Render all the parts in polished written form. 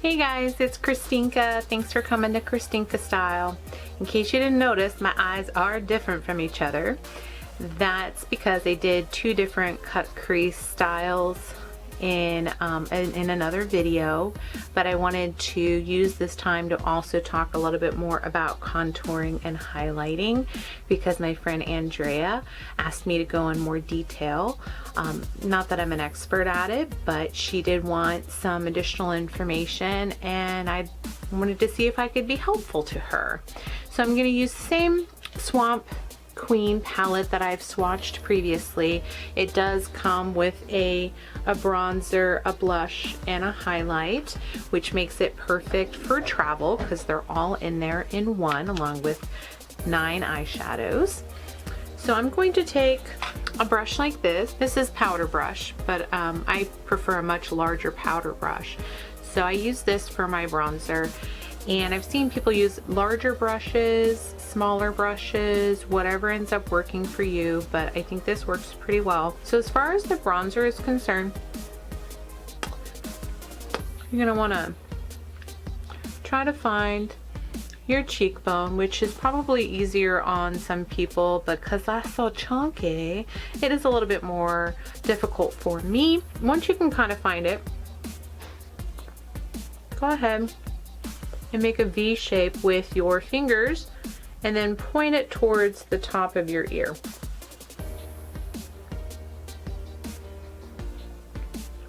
Hey guys, it's Christinka. Thanks for coming to Christinka Style. In case you didn't notice, my eyes are different from each other. That's because I did two different cut crease styles in another video, but I wanted to use this time to also talk a little bit more about contouring and highlighting because my friend Andrea asked me to go in more detail. Not that I'm an expert at it, but she did want some additional information and I wanted to see if I could be helpful to her. So I'm going to use the same Swamp Queen palette that I've swatched previously. It does come with a bronzer, a blush, and a highlight, which makes it perfect for travel because they're all in there in one, along with 9 eyeshadows. So I'm going to take a brush like this. This is powder brush, but I prefer a much larger powder brush. So I use this for my bronzer. And I've seen people use larger brushes, smaller brushes, whatever ends up working for you, but I think this works pretty well. So as far as the bronzer is concerned, you're gonna wanna try to find your cheekbone, which is probably easier on some people because that's so chunky. It is a little bit more difficult for me. Once you can kind of find it, go ahead and make a V shape with your fingers and then point it towards the top of your ear.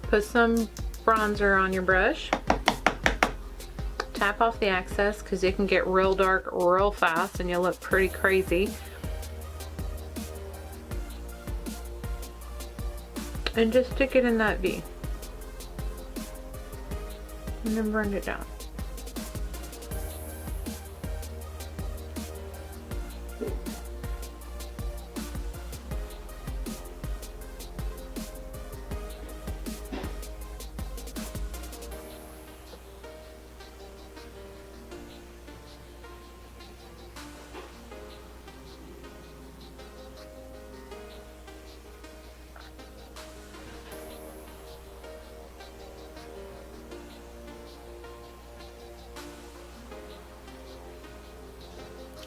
Put some bronzer on your brush. Tap off the excess because it can get real dark real fast and you'll look pretty crazy. And just stick it in that V. And then bring it down.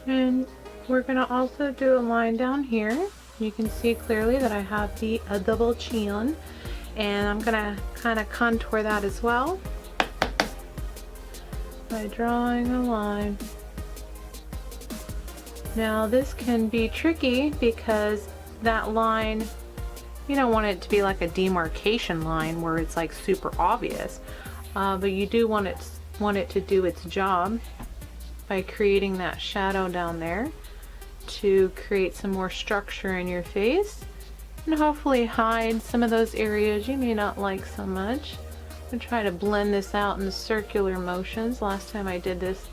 And we're going to also do a line down here. You can see clearly that I have the double chin, and I'm going to kind of contour that as well by drawing a line. Now this can be tricky because that line, you don't want it to be like a demarcation line where it's like super obvious, but you do want it to do its job by creating that shadow down there to create some more structure in your face and hopefully hide some of those areas you may not like so much. I'm going to try to blend this out in circular motions. Last time I did this,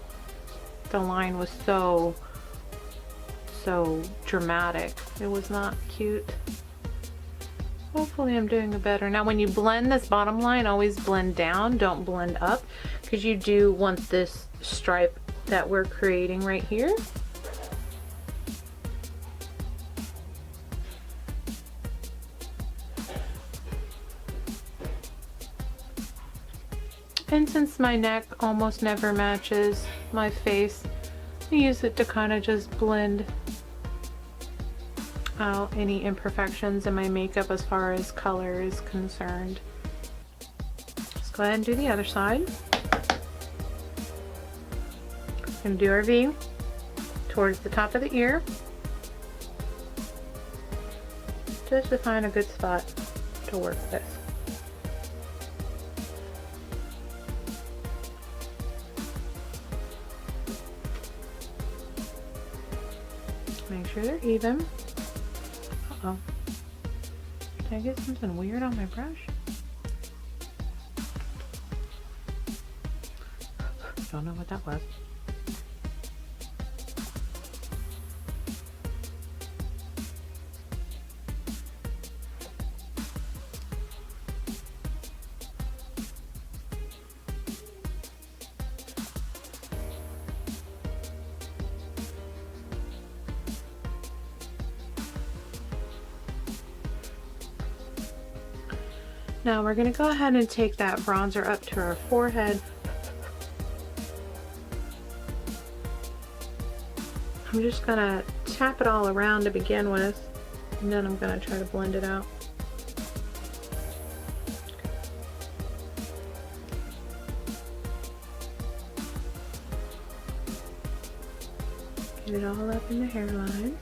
the line was so dramatic. It was not cute. Hopefully I'm doing it better. Now when you blend this bottom line, always blend down, don't blend up, because you do want this stripe that we're creating right here. And since my neck almost never matches my face, I use it to kind of just blend out any imperfections in my makeup as far as color is concerned. Let's go ahead and do the other side. Going to do our V towards the top of the ear, just to find a good spot to work with. Make sure they're even. Uh-oh. Did I get something weird on my brush? Don't know what that was. Now we're going to go ahead and take that bronzer up to our forehead I'm just gonna tap it all around to begin with, and then I'm gonna try to blend it out. Get it all up in the hairline.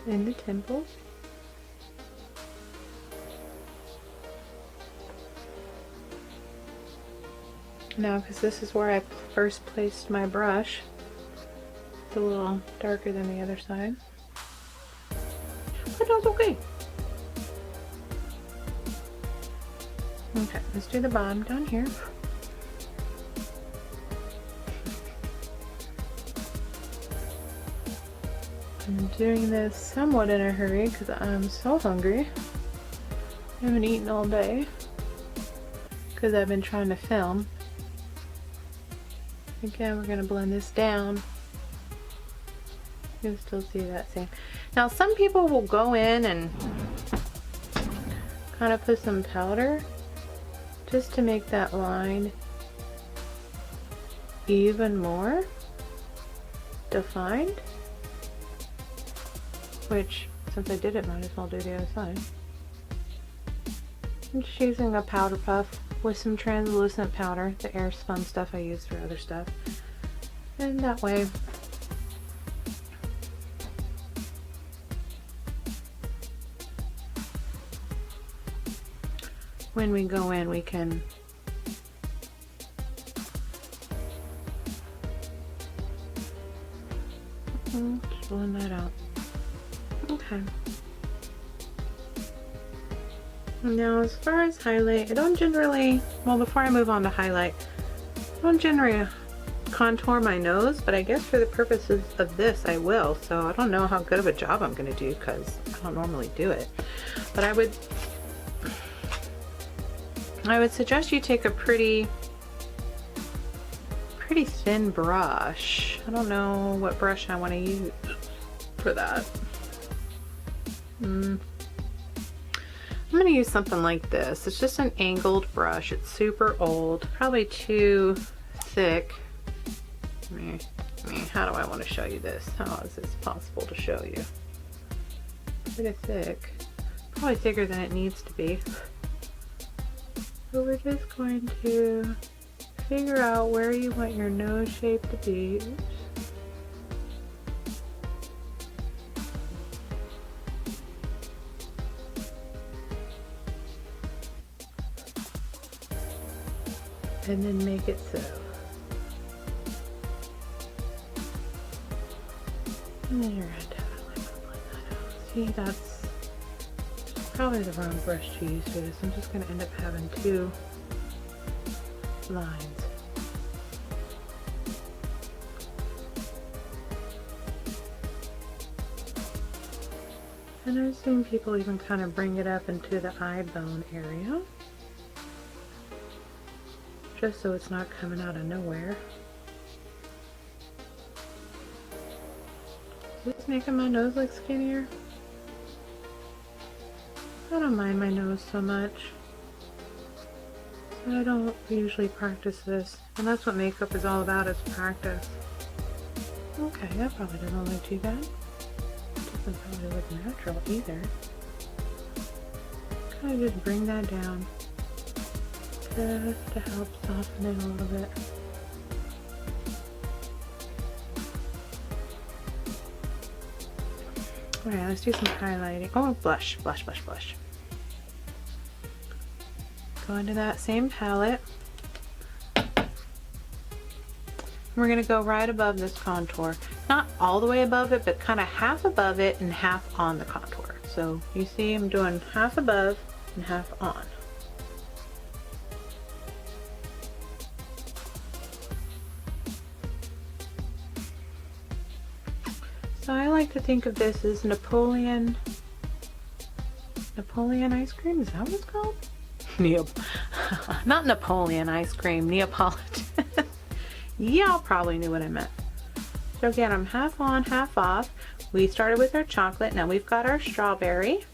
In the temples. Now, because this is where I first placed my brush, it's a little darker than the other side, but that's okay. Okay, let's do the bottom down here. I'm doing this somewhat in a hurry because I'm so hungry. I haven't eaten all day because I've been trying to film. Again, we're going to blend this down. You can still see that same. Now, some people will go in and kind of put some powder just to make that line even more defined. Which, since I did it, might as well do the other side. I'm just using a powder puff with some translucent powder, the Airspun stuff I use for other stuff. And that way, when we go in, we can just blend that out. Okay. Now, as far as highlight, I don't generally, well, before I move on to highlight, I don't generally contour my nose, but I guess for the purposes of this, I will. So I don't know how good of a job I'm going to do because I don't normally do it. But I would suggest you take a pretty thin brush. I don't know what brush I want to use for that. I'm going to use something like this. It's just an angled brush. It's super old, probably too thick. How do I want to show you this? How is this possible to show you? Pretty thick. Probably thicker than it needs to be. So we're just going to figure out where you want your nose shape to be. Oops. And then make it so. And then you're going to definitely blend that out. See, that's probably the wrong brush to use for this. I'm just going to end up having two lines. And I've seen people even kind of bring it up into the eye bone area, just so it's not coming out of nowhere. Is this making my nose look skinnier? I don't mind my nose so much. I don't usually practice this, and that's what makeup is all about, is practice. Okay, that probably doesn't look too bad. Doesn't probably look natural either. Kind of just bring that down, just to help soften it a little bit. Alright, let's do some highlighting. Oh, blush, blush, blush, blush. Go into that same palette. We're going to go right above this contour. Not all the way above it, but kind of half above it and half on the contour. So you see I'm doing half above and half on. So I like to think of this as Napoleon ice cream, is that what it's called? Not Napoleon ice cream, Neapolitan. Y'all probably knew what I meant. So again, I'm half on, half off. We started with our chocolate, now we've got our strawberry.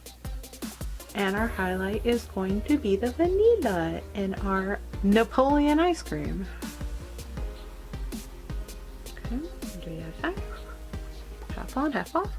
And our highlight is going to be the vanilla in our Napoleon ice cream. Okay, do the other side. Half on, half off.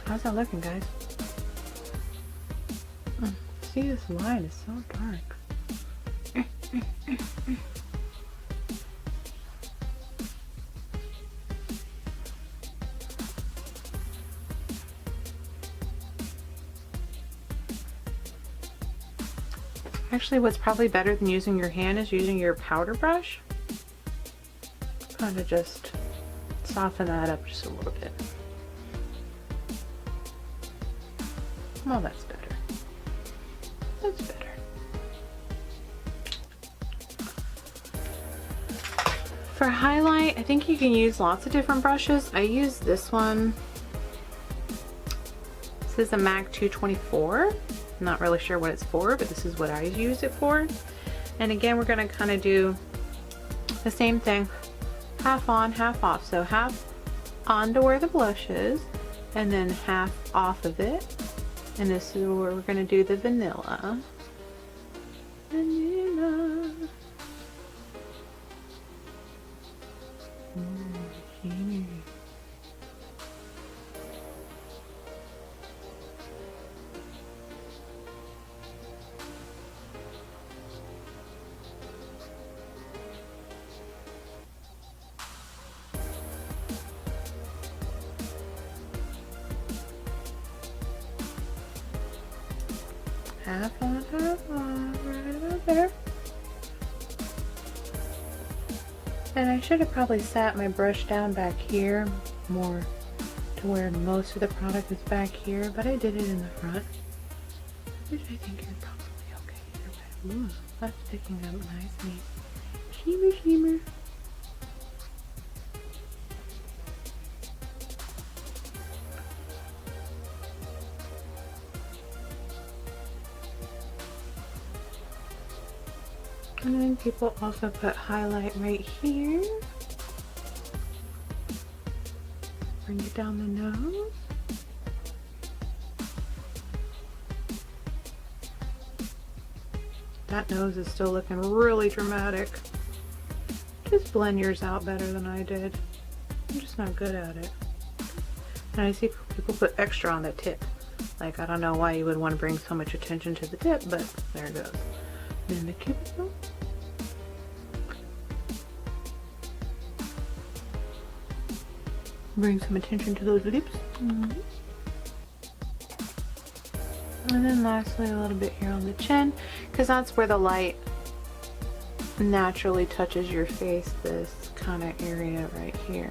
How's that looking, guys? See, this line is so dark. Actually, what's probably better than using your hand is using your powder brush. Kind of just soften that up just a little bit. Well, that's better. That's better. For highlight, I think you can use lots of different brushes. I use this one. This is a MAC 224. I'm not really sure what it's for, but this is what I use it for. And again, we're gonna kind of do the same thing. Half on, half off. So half onto where the blush is, and then half off of it. And this is where we're going to do the vanilla. Vanilla. Half on, right about there. And I should have probably sat my brush down back here more to where most of the product is back here, but I did it in the front, which I think is probably okay either way. Ooh, that's sticking up nicely. Shimmer, shimmer. And then people also put highlight right here. Bring it down the nose. That nose is still looking really dramatic. Just blend yours out better than I did. I'm just not good at it. And I see people put extra on the tip. Like, I don't know why you would want to bring so much attention to the tip, but there it goes. Then the cuticle. Bring some attention to those lips. And then lastly, a little bit here on the chin, because that's where the light naturally touches your face, this kind of area right here.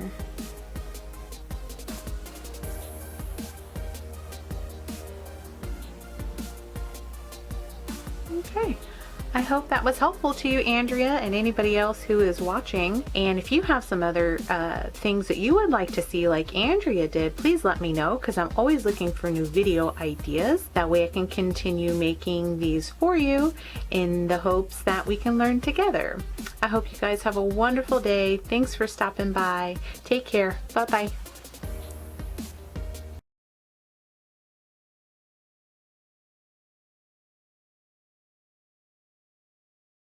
Okay. I hope that was helpful to you, Andrea, and anybody else who is watching. And if you have some other things that you would like to see like Andrea did, please let me know, because I'm always looking for new video ideas. That way I can continue making these for you in the hopes that we can learn together. I hope you guys have a wonderful day. Thanks for stopping by. Take care. Bye-bye.